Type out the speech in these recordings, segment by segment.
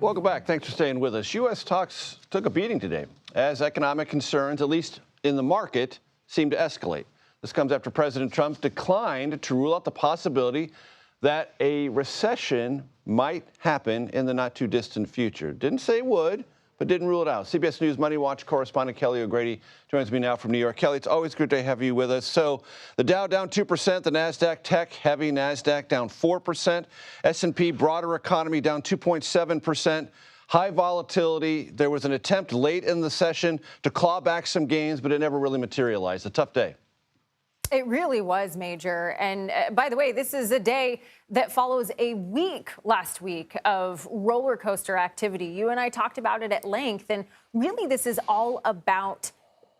Welcome back. Thanks for staying with us. U.S. stocks took a beating today as economic concerns, at least in the market, seem to escalate. This comes after President Trump declined to rule out the possibility that a recession might happen in the not-too-distant future. Didn't say it would, but didn't rule it out. CBS News MoneyWatch correspondent Kelly O'Grady joins me now from New York. Kelly, it's always good to have you with us. So the Dow down 2%, the NASDAQ tech-heavy NASDAQ down 4%, S&P broader economy down 2.7%. High volatility. There was an attempt late in the session to claw back some gains, but it never really materialized. A tough day. It really was, Major. And by the way, this is a day that follows a week last week of roller coaster activity. You and I talked about it at length. And really, this is all about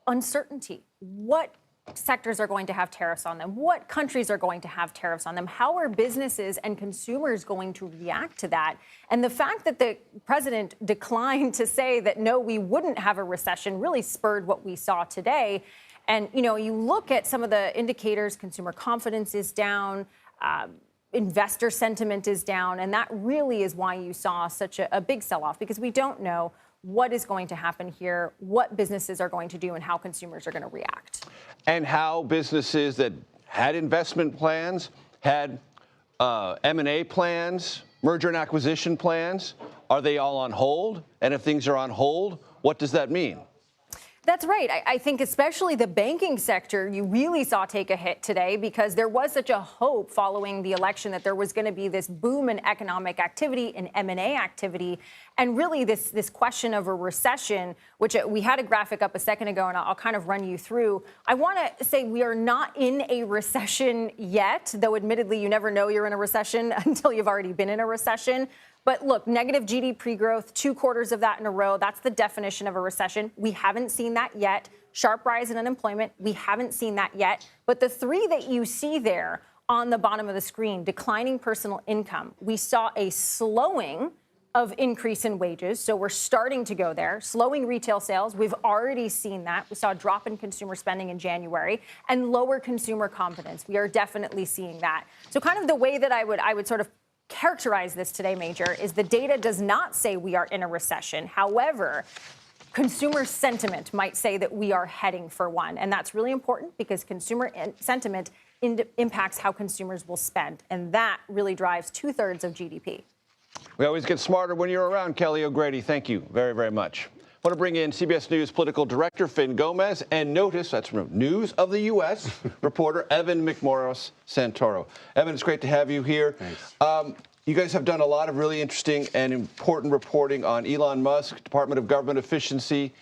uncertainty. What sectors are going to have tariffs on them? What countries are going to have tariffs on them? How are businesses and consumers going to react to that? And the fact that the president declined to say that, no, we wouldn't have a recession really spurred what we saw today. And, you know, you look at some of the indicators, consumer confidence is down, investor sentiment is down, and that really is why you saw such a big sell-off, because we don't know what is going to happen here, what businesses are going to do, and how consumers are going to react. And how businesses that had investment plans, had M&A plans, merger and acquisition plans, are they all on hold? And if things are on hold, what does that mean? That's right. I think especially the banking sector, you really saw take a hit today because there was such a hope following the election that there was going to be this boom in economic activity and M&A activity. And really this question of a recession, which we had a graphic up a second ago, and I'll kind of run you through. I want to say we are not in a recession yet, though admittedly you never know you're in a recession until you've already been in a recession. But look, negative GDP growth, 2 quarters of that in a row. That's the definition of a recession. We haven't seen that yet. Sharp rise in unemployment. We haven't seen that yet. But the 3 that you see there on the bottom of the screen, declining personal income. We saw a slowing of increase in wages. So we're starting to go there. Slowing retail sales. We've already seen that. We saw a drop in consumer spending in January and lower consumer confidence. We are definitely seeing that. So kind of the way that I would sort of characterize this today, Major, is the data does not say we are in a recession. However, consumer sentiment might say that we are heading for one. And that's really important because consumer sentiment impacts how consumers will spend. And that really drives 2/3 of GDP. We always get smarter when you're around, Kelly O'Grady. Thank you very, very much. I want to bring in CBS News political director Finn Gómez and NOTUS, that's from News of the U.S., reporter Evan McMorris-Santoro. Evan, it's great to have you here. Thanks. You guys have done a lot of really interesting and important reporting on Elon Musk, Department of Government Efficiency,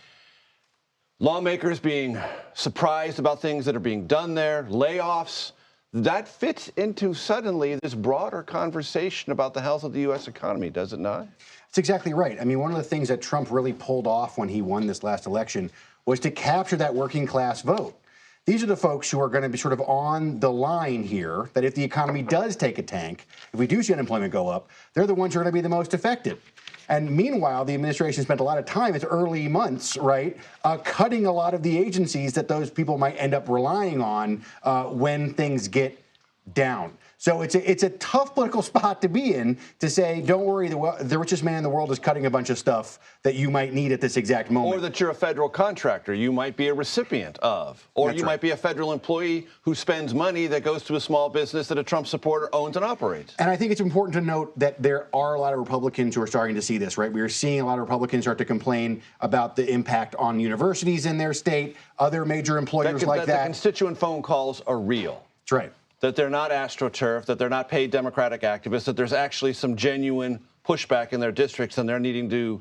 lawmakers being surprised about things that are being done there, layoffs. That fits into suddenly this broader conversation about the health of the U.S. economy, does it not? That's exactly right. I mean, one of the things that Trump really pulled off when he won this last election was to capture that working class vote. These are the folks who are going to be sort of on the line here, that if the economy does take a tank, if we do see unemployment go up, they're the ones who are going to be the most affected. And meanwhile, the administration spent a lot of time, its early months, right, cutting a lot of the agencies that those people might end up relying on when things get down. So it's a tough political spot to be in to say, don't worry, the richest man in the world is cutting a bunch of stuff that you might need at this exact moment. Or that you're a federal contractor you might be a recipient of. Or That's you right. might be a federal employee who spends money that goes to a small business that a Trump supporter owns and operates. And I think it's important to note that there are a lot of Republicans who are starting to see this, right? We are seeing a lot of Republicans start to complain about the impact on universities in their state, other major employers like that. The constituent phone calls are real. That's right. That they're not AstroTurf, that they're not paid Democratic activists, that there's actually some genuine pushback in their districts, and they're needing to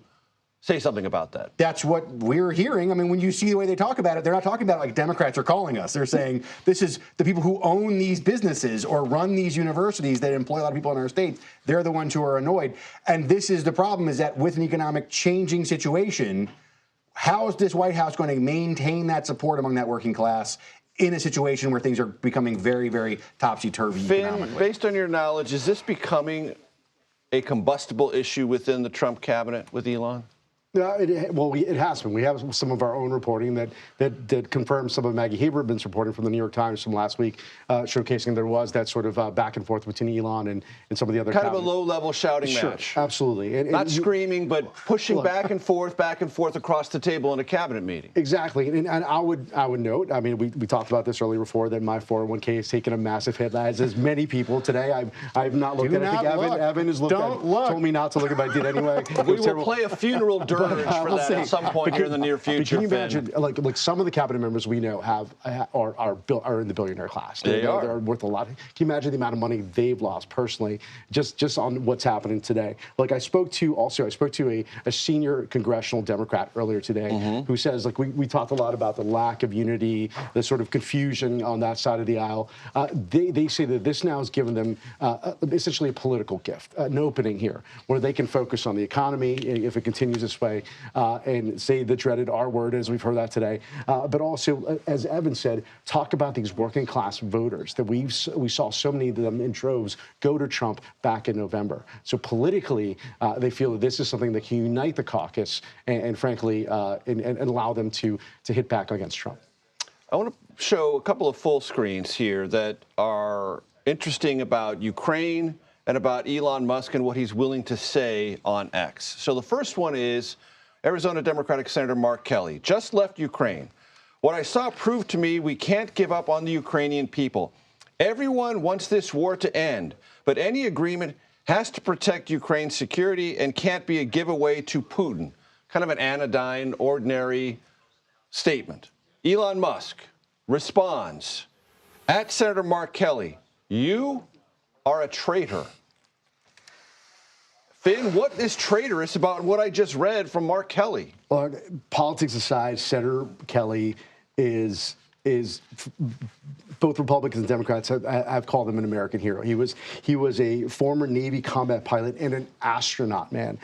say something about that. That's what we're hearing. I mean, when you see the way they talk about it, they're not talking about it like Democrats are calling us. They're saying this is the people who own these businesses or run these universities that employ a lot of people in our state. They're the ones who are annoyed. And this is the problem, is that with an economic changing situation, how is this White House going to maintain that support among that working class in a situation where things are becoming very, very topsy-turvy economically? Finn, based on your knowledge, is this becoming a combustible issue within the Trump cabinet with Elon? It has been. We have some of our own reporting that confirms some of Maggie Haberman's reporting from the New York Times from last week, showcasing there was that sort of back and forth between Elon and some of the other kind of a low-level shouting sure, match. Absolutely. Not screaming, but pushing back and forth across the table in a cabinet meeting. Exactly. And I would note, I mean, we talked about this earlier before, that my 401k has taken a massive hit, as many people today. I've not looked at it. I think Evan has looked at it. Told me not to look, but I did anyway. We will play a funeral dirge for that at some point here in the near future. Can you imagine, like some of the cabinet members we know are in the billionaire class. They're worth a lot. Can you imagine the amount of money they've lost personally just on what's happening today? Like I spoke to a senior congressional Democrat earlier today who says, like, we talked a lot about the lack of unity, the sort of confusion on that side of the aisle. They say that this now has given them essentially a political gift, an opening here where they can focus on the economy if it continues this way, and say the dreaded R word, as we've heard that today, but also, as Evan said, talk about these working class voters that we saw so many of them in droves go to Trump back in November. So politically, they feel that this is something that can unite the caucus and frankly, and allow them to hit back against Trump. I want to show a couple of full screens here that are interesting about Ukraine and about Elon Musk and what he's willing to say on X. So the first one is Arizona Democratic Senator Mark Kelly, just left Ukraine. What I saw proved to me we can't give up on the Ukrainian people. Everyone wants this war to end, but any agreement has to protect Ukraine's security and can't be a giveaway to Putin. Kind of an anodyne, ordinary statement. Elon Musk responds, at Senator Mark Kelly, you are a traitor. Finn, what is traitorous about what I just read from Mark Kelly? Well, politics aside, Senator Kelly is both Republicans and Democrats have called him an American hero. He was a former Navy combat pilot and an astronaut, man.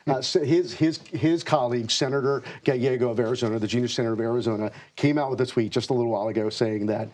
His colleague, Senator Gallego of Arizona, the junior senator of Arizona, came out with a tweet just a little while ago saying that,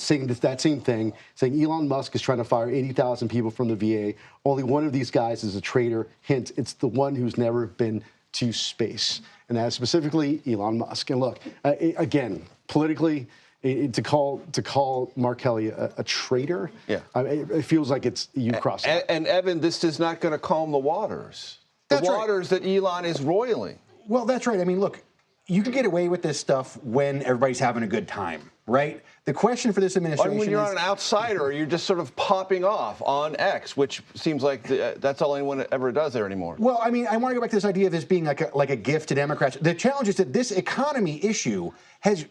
saying that same thing, saying Elon Musk is trying to fire 80,000 people from the VA. Only one of these guys is a traitor. Hint, it's the one who's never been to space. And that is specifically Elon Musk. And look, again, politically, to call Mark Kelly a traitor, it feels like you cross it. And Evan, this is not going to calm the waters. That's the waters that Elon is roiling. Well, that's right. I mean, look, you can get away with this stuff when everybody's having a good time, right? The question for this administration when you're an outsider, you're just sort of popping off on X, which seems like that's all anyone ever does there anymore. Well, I mean, I want to go back to this idea of this being like a gift to Democrats. The challenge is that this economy issue has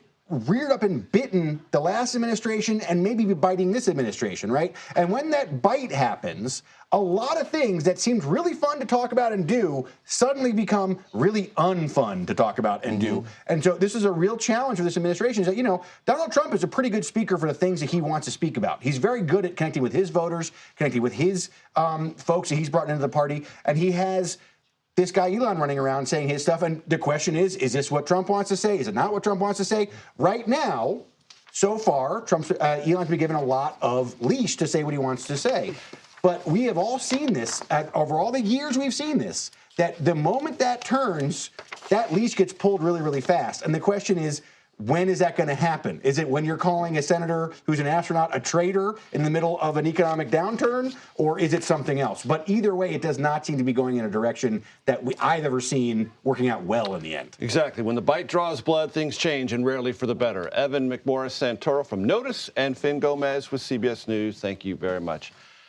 reared up and bitten the last administration and maybe be biting this administration, right? And when that bite happens, a lot of things that seemed really fun to talk about and do suddenly become really unfun to talk about and do. And so this is a real challenge for this administration, is that, Donald Trump is a pretty good speaker for the things that he wants to speak about. He's very good at connecting with his voters, connecting with his folks that he's brought into the party, and he has this guy Elon running around saying his stuff. And the question is this what Trump wants to say? Is it not what Trump wants to say? Right now, so far, Elon's been given a lot of leash to say what he wants to say. But we have all seen this, over all the years we've seen this, that the moment that turns, that leash gets pulled really, really fast. And the question is, when is that going to happen? Is it when you're calling a senator who's an astronaut a traitor in the middle of an economic downturn, or is it something else? But either way, it does not seem to be going in a direction that I've ever seen working out well in the end. Exactly. When the bite draws blood, things change, and rarely for the better. Evan McMorris-Santoro from NOTUS and Finn Gómez with CBS News. Thank you very much.